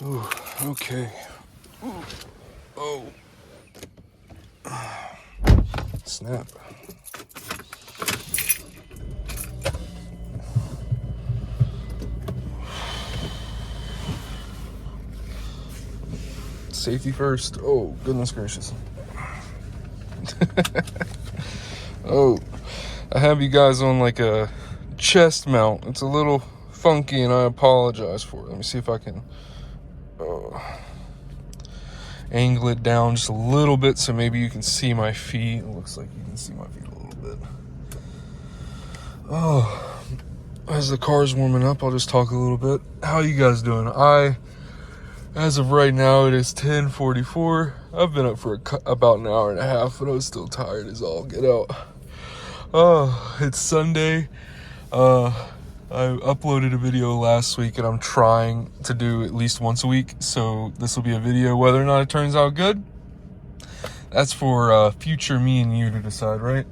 Ooh, okay. Ooh. Oh. Snap. Safety first. Oh, goodness gracious. Oh, I have you guys on like a chest mount. It's a little funky and I apologize for it. Let me see if I can angle it down just a little bit so maybe you can see my feet. It looks like you can see my feet a little bit. Oh, as the car's warming up, I'll just talk a little bit. How you guys doing? As of right now, it is 10:44. I've been up for about an hour and a half, but I was still tired as all get out. Oh, it's Sunday. I uploaded a video last week, and I'm trying to do at least once a week, so this will be a video. Whether or not it turns out good, that's for future me and you to decide, right?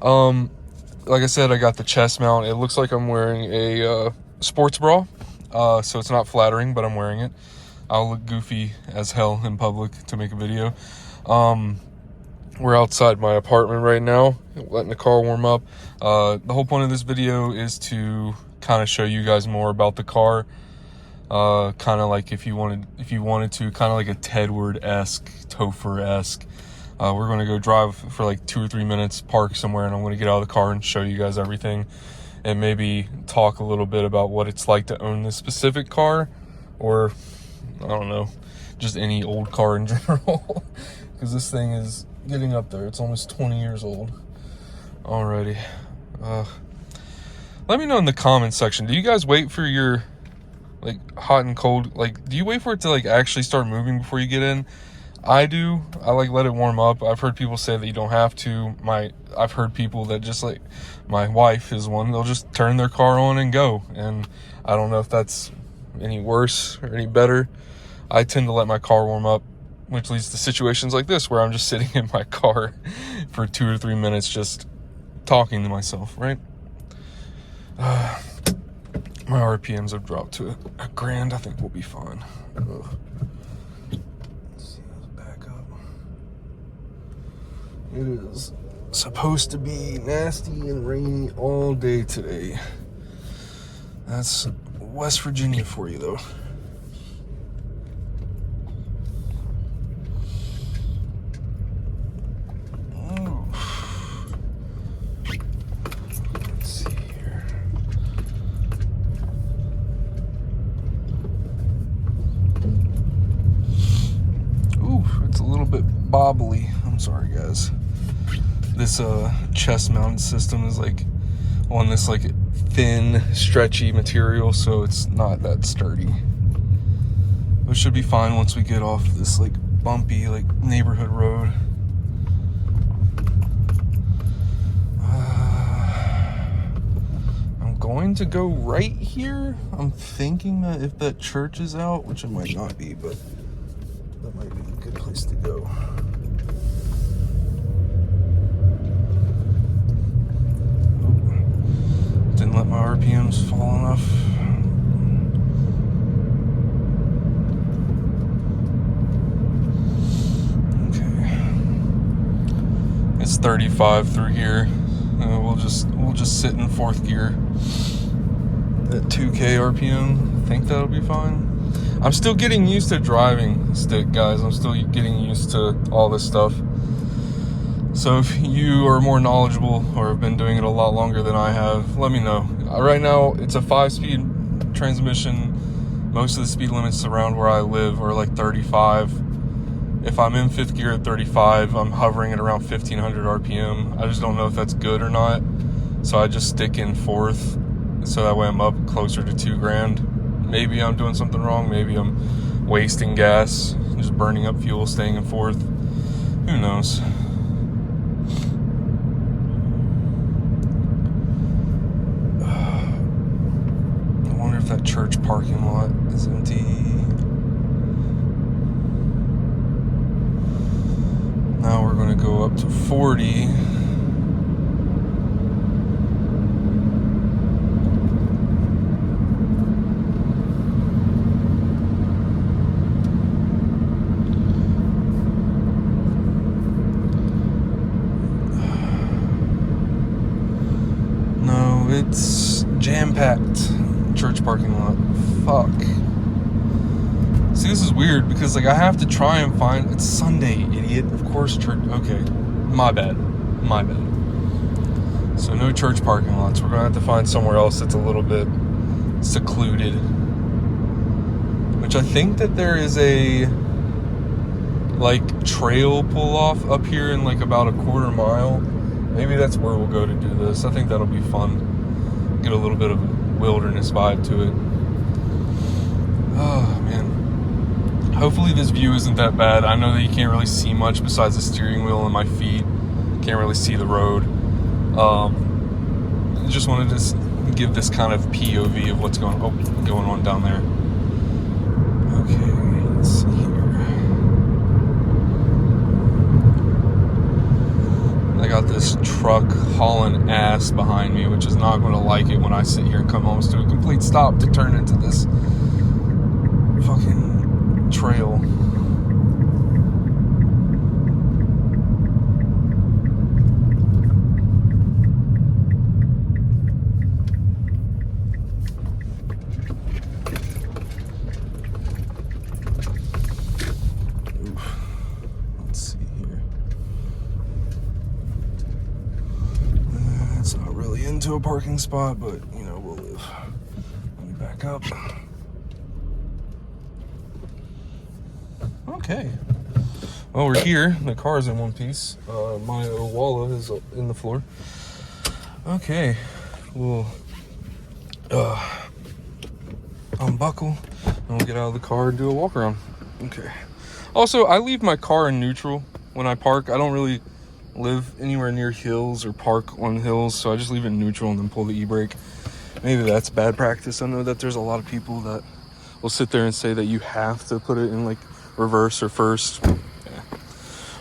Like I said, I got the chest mount. It looks like I'm wearing a sports bra, so it's not flattering, but I'm wearing it. I'll look goofy as hell in public to make a video. We're outside my apartment right now, letting the car warm up. The whole point of this video is to kind of show you guys more about the car. Kind of like if you wanted to, kind of like a Tedward-esque, Topher-esque. We're going to go drive for like 2 or 3 minutes, park somewhere, and I'm going to get out of the car and show you guys everything. And maybe talk a little bit about what it's like to own this specific car. Or, I don't know, just any old car in general. Because this thing is getting up there. It's almost 20 years old already. Let me know in the comments section. Do you guys wait for your like hot and cold? Like, do you wait for it to like actually start moving before you get in? I do. I like let it warm up. I've heard people say that you don't have to. I've heard people that just like, my wife is one. They'll just turn their car on and go. And I don't know if that's any worse or any better. I tend to let my car warm up, which leads to situations like this where I'm just sitting in my car for 2 or 3 minutes just talking to myself, right? My RPMs have dropped to a grand. I think we'll be fine. Ugh. Let's see, let's back up. It is supposed to be nasty and rainy all day today. That's West Virginia for you, though. Bobbly. I'm sorry, guys. This chest mounted system is like on this like thin, stretchy material, so it's not that sturdy. But it should be fine once we get off this like bumpy like neighborhood road. I'm going to go right here. I'm thinking that if that church is out, which it might not be, but that might be a good place to go. Didn't let my RPMs fall enough. Okay. It's 35 through here. We'll just sit in 4th gear at 2K RPM. I think that'll be fine. I'm still getting used to driving stick, guys. I'm still getting used to all this stuff. So if you are more knowledgeable or have been doing it a lot longer than I have, let me know. Right now, it's a 5-speed transmission. Most of the speed limits around where I live are like 35. If I'm in 5th gear at 35, I'm hovering at around 1500 RPM. I just don't know if that's good or not. So I just stick in 4th. So that way I'm up closer to 2 grand. Maybe I'm doing something wrong. Maybe I'm wasting gas, just burning up fuel, staying in 4th. Who knows? I wonder if that church parking lot is empty. Now we're going to go up to 40. It's jam-packed. Church parking lot. Fuck. See, this is weird because, like, I have to try and find... It's Sunday, idiot. Of course, church... Okay. My bad. So, no church parking lots. We're going to have to find somewhere else that's a little bit secluded. Which I think that there is a, like, trail pull-off up here in, like, about a quarter mile. Maybe that's where we'll go to do this. I think that'll be fun. Get a little bit of a wilderness vibe to it. Oh, man. Hopefully this view isn't that bad. I know that you can't really see much besides the steering wheel and my feet. Can't really see the road. Just wanted to give this kind of POV of what's going on down there. Okay, let's see here. I got this truck hauling ass behind me, which is not going to like it when I sit here and come almost to a complete stop to turn into this fucking trail. Let's see here. It's not really into a parking spot, but you know, we'll live. Let me back up. Okay. Well, we're here. The car's in one piece. My wallet is in the floor. Okay. We'll unbuckle and we'll get out of the car and do a walk around. Okay. Also, I leave my car in neutral when I park. I don't really live anywhere near hills or park on hills, so I just leave it in neutral and then pull the e-brake. Maybe that's bad practice. I know that there's a lot of people that will sit there and say that you have to put it in like reverse or first. Yeah.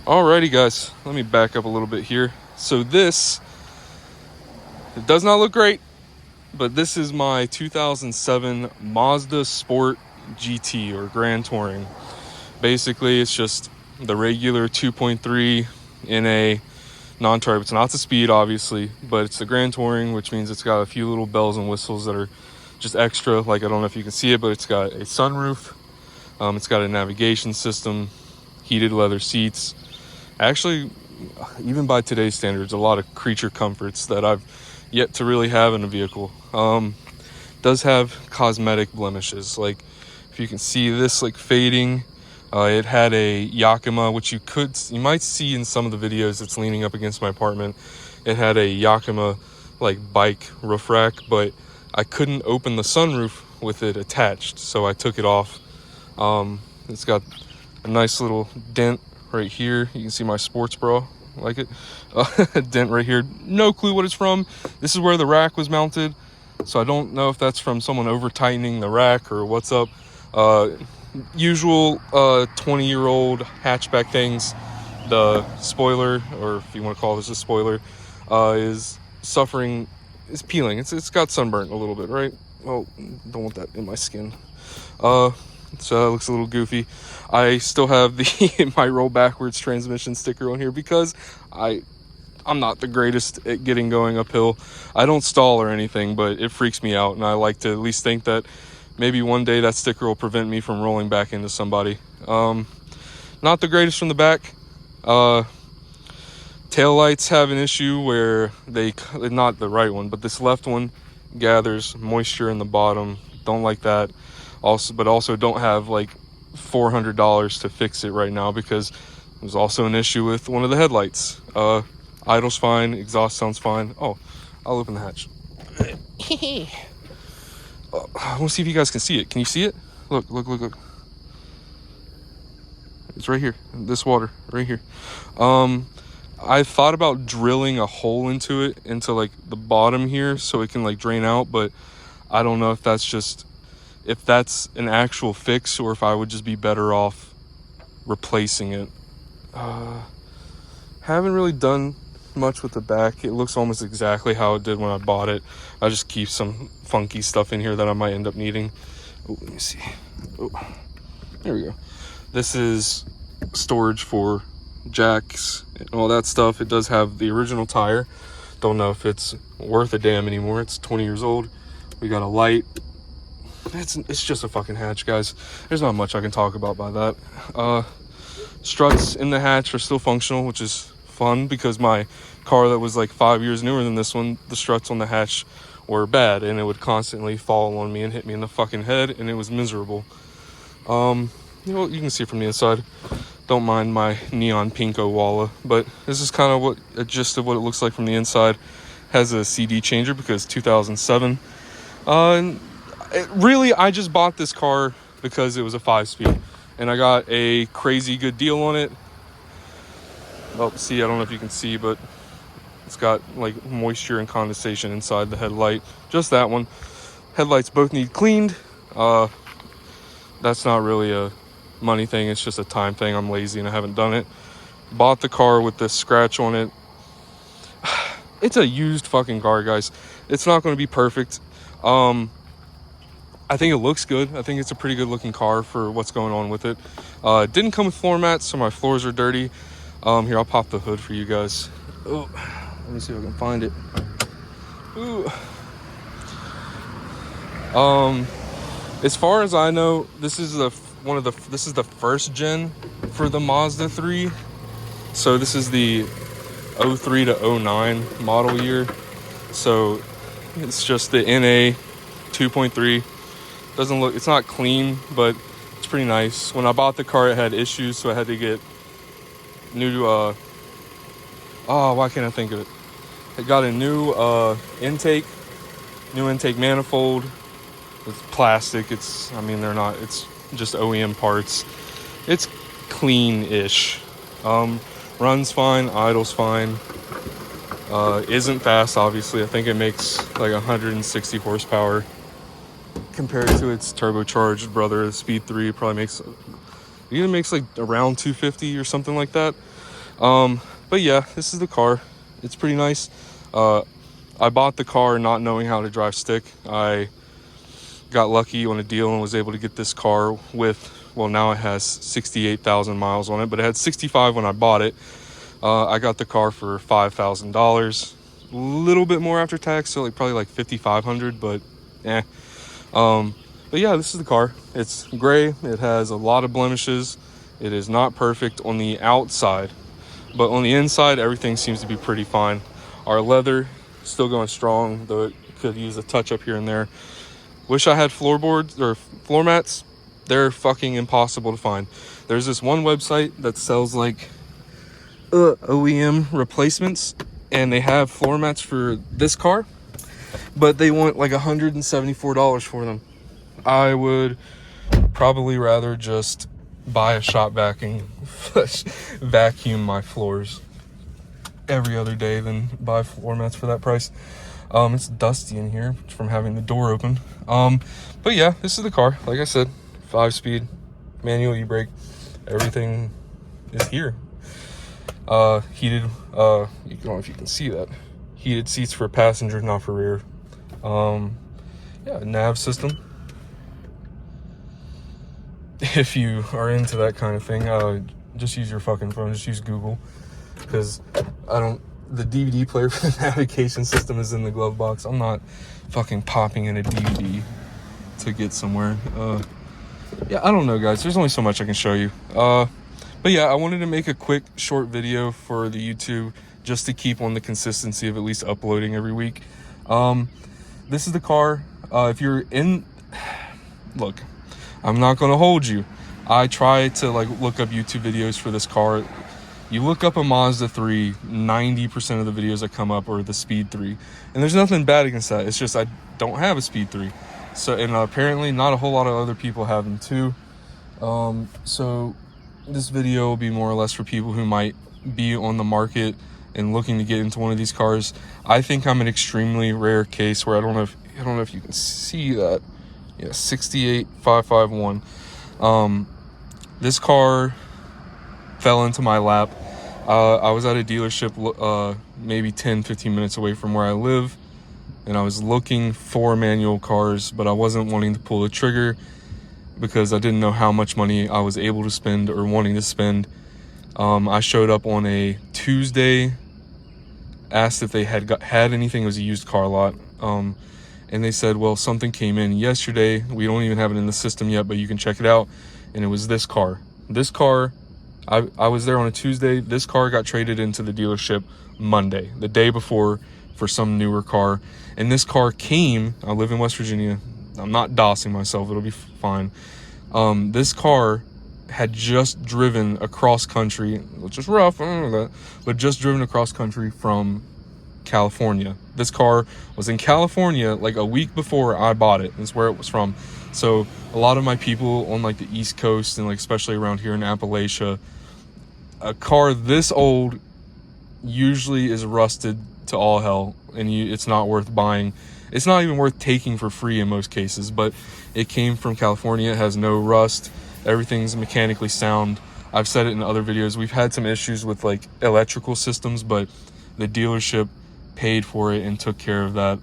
Alrighty, guys, let me back up a little bit here. So this, it does not look great, but this is my 2007 Mazda Sport GT or Grand Touring. Basically, it's just the regular 2.3 in a non-turbo. It's not the speed, obviously, but it's the Grand Touring, which means it's got a few little bells and whistles that are just extra. Like, I don't know if you can see it, but it's got a sunroof. It's got a navigation system, heated leather seats. Actually, even by today's standards, a lot of creature comforts that I've yet to really have in a vehicle. Does have cosmetic blemishes. Like, if you can see this, like, fading. It had a Yakima, which you might see in some of the videos that's leaning up against my apartment. It had a Yakima, like, bike roof rack, but I couldn't open the sunroof with it attached, so I took it off. It's got a nice little dent right here. You can see my sports bra, like it. A dent right here. No clue what it's from. This is where the rack was mounted, so I don't know if that's from someone over tightening the rack or what's up. Usual 20-year-old hatchback things. The spoiler, or if you want to call this a spoiler, is peeling. It's got sunburnt a little bit, right? Oh, don't want that in my skin. So that looks a little goofy. I still have the my roll backwards transmission sticker on here because I'm not the greatest at getting going uphill. I don't stall or anything, but it freaks me out, and I like to at least think that maybe one day that sticker will prevent me from rolling back into somebody. Not the greatest from the back. Taillights have an issue where not the right one, but this left one gathers moisture in the bottom. Don't like that. But also don't have like $400 to fix it right now because there's also an issue with one of the headlights. Idle's fine, exhaust sounds fine. Oh, I'll open the hatch. I want to see if you guys can see it. Can you see it? Look. It's right here. This water right here. I thought about drilling a hole into it, into like the bottom here, so it can like drain out, but I don't know if that's an actual fix or if I would just be better off replacing it. Haven't really done much with the back. It looks almost exactly how it did when I bought it. I just keep some funky stuff in here that I might end up needing. Oh, let me see. Oh, there we go. This is storage for jacks and all that stuff. It does have the original tire. Don't know if it's worth a damn anymore. It's 20 years old. We got a light. It's just a fucking hatch, guys. There's not much I can talk about by that. Struts in the hatch are still functional, which is fun because my car that was like 5 years newer than this one, the struts on the hatch were bad, and it would constantly fall on me and hit me in the fucking head, and it was miserable. You know, you can see it from the inside. Don't mind my neon pinko walla, but this is kind of a gist of what it looks like from the inside. Has a CD changer because 2007. And really, I just bought this car because it was a 5-speed, and I got a crazy good deal on it. Oh, see, I don't know if you can see, but it's got like moisture and condensation inside the headlight. Just that one. Headlights both need cleaned. That's not really a money thing, it's just a time thing. I'm lazy and I haven't done it. Bought the car with this scratch on it. It's a used fucking car, guys. It's not going to be perfect. I think it looks good. I think it's a pretty good looking car for what's going on with it. It didn't come with floor mats, so my floors are dirty. Here, I'll pop the hood for you guys. Oh, let me see if I can find it. Ooh. As far as I know, this is the first gen for the Mazda 3. So this is the 03 to 09 model year. So it's just the NA 2.3. Doesn't look, it's not clean, but it's pretty nice. When I bought the car, it had issues, so I had to get new, why can't I think of it? It got a new intake manifold. It's plastic. It's just OEM parts. It's clean-ish. Runs fine, idles fine. Isn't fast, obviously. I think it makes like 160 horsepower compared to its turbocharged brother, the Speed 3. It probably makes like around 250 or something like that. But yeah, this is the car. It's pretty nice. I bought the car not knowing how to drive stick. I got lucky on a deal and was able to get this car with, well, now it has 68,000 miles on it, but it had 65 when I bought it. I got the car for $5,000, a little bit more after tax, so probably like $5,500, but but yeah, this is the car. It's gray. It has a lot of blemishes. It is not perfect on the outside, but on the inside, everything seems to be pretty fine. Our leather still going strong, though it could use a touch up here and there. Wish I had floorboards or floor mats. They're fucking impossible to find. There's this one website that sells like OEM replacements, and they have floor mats for this car, but they want like $174 for them. I would probably rather just buy a shop vac and vacuum my floors every other day than buy floor mats for that price. It's dusty in here from having the door open. But yeah, this is the car. Like I said, 5-speed, manual e-brake, everything is here. Heated, I don't know if you can see that. Heated seats for passenger, not for rear. Yeah, nav system. If you are into that kind of thing, just use your fucking phone. Just use Google, because the DVD player for the navigation system is in the glove box. I'm not fucking popping in a DVD to get somewhere. Yeah, I don't know, guys. There's only so much I can show you. But yeah, I wanted to make a quick short video for the YouTube just to keep on the consistency of at least uploading every week. This is the car. If you're in, look, I'm not going to hold you. I try to like look up YouTube videos for this car. You look up a Mazda 3, 90% of the videos that come up are the Speed 3. And there's nothing bad against that. It's just I don't have a Speed 3. So, and apparently not a whole lot of other people have them too. So this video will be more or less for people who might be on the market and looking to get into one of these cars. I think I'm an extremely rare case where I don't know if you can see that. Yeah, 68551. This car fell into my lap. I was at a dealership maybe 10-15 minutes away from where I live, and I was looking for manual cars, but I wasn't wanting to pull the trigger because I didn't know how much money I was able to spend or wanting to spend. I showed up on a Tuesday asked if they had anything. It was a used car lot. And they said, well, something came in yesterday. We don't even have it in the system yet, but you can check it out. And it was this car. This car, I was there on a Tuesday. This car got traded into the dealership Monday, the day before, for some newer car. And this car came, I live in West Virginia. I'm not dossing myself. It'll be fine. This car had just driven across country, which is rough, I don't know that, but just driven across country from California. This car was in California like a week before I bought it. That's where it was from. So a lot of my people on like the East Coast and like especially around here in Appalachia, a car this old usually is rusted to all hell, and it's not worth buying. It's not even worth taking for free in most cases, but it came from California. It has no rust. Everything's mechanically sound. I've said it in other videos. We've had some issues with like electrical systems, but the dealership paid for it and took care of that.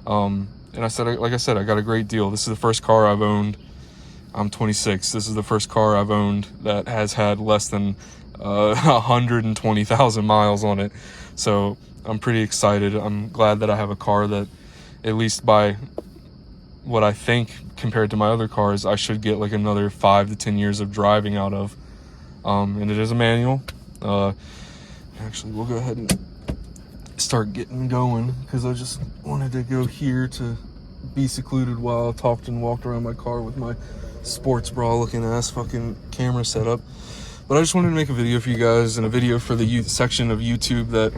And I said, like I said, I got a great deal. This is the first car I've owned. I'm 26. This is the first car I've owned that has had less than 120,000 miles on it. So I'm pretty excited. I'm glad that I have a car that, at least by what I think compared to my other cars, I should get like another 5 to 10 years of driving out of. And it is a manual. Actually, we'll go ahead and start getting going, because I just wanted to go here to be secluded while I talked and walked around my car with my sports bra looking ass fucking camera setup. But I just wanted to make a video for you guys, and a video for the youth section of YouTube that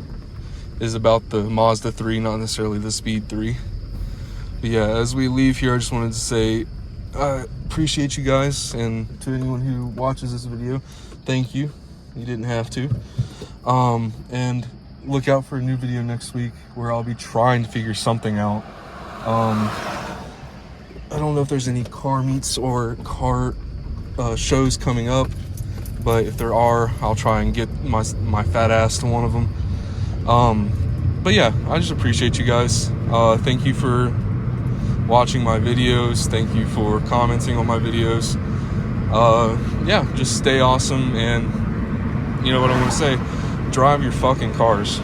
is about the Mazda 3, not necessarily the Speed 3. But yeah, as we leave here, I just wanted to say I appreciate you guys, and to anyone who watches this video, thank you. You didn't have to. And look out for a new video next week where I'll be trying to figure something out. I don't know if there's any car meets or car shows coming up, but if there are, I'll try and get my fat ass to one of them. But yeah, I just appreciate you guys. Thank you for watching my videos. Thank you for commenting on my videos. Yeah, just stay awesome, and you know what I'm gonna say, drive your fucking cars.